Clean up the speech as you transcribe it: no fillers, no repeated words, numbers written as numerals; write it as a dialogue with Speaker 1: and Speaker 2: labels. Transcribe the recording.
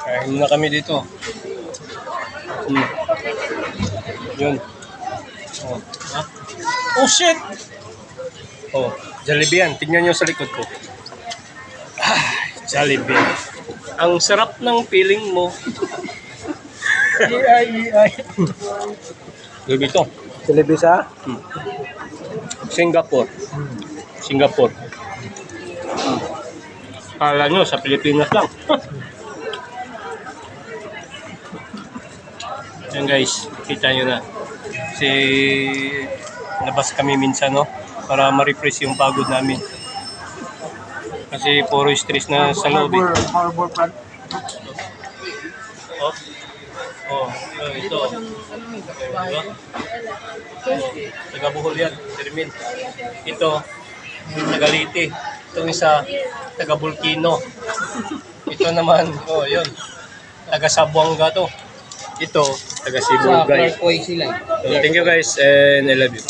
Speaker 1: Kain muna kami dito. Yun. Oh. Ha? Oh, shit! Oh, Jollibee yan. Tingnan nyo sa likod ko. Jollibee. Ang sarap ng feeling mo. Jollibee to.
Speaker 2: Jollibee sa?
Speaker 1: Singapore. Singapore. Kala nyo, sa Pilipinas lang. Yan guys, kita nyo na. Kasi labas kami minsan, no? Para ma-refresh yung pagod namin. Kasi puro stress na sa loob.
Speaker 2: Harbor front.
Speaker 1: Oh. Oh, ito. Diba? Taga Bohol yan, Termin. Ito, taga Leyte. Itong isa, taga Volcano. Ito naman, oh, yun. Taga Sabuanga to. Ito, taga Cebu, guys.
Speaker 3: sila.
Speaker 1: So, thank you guys and I love you.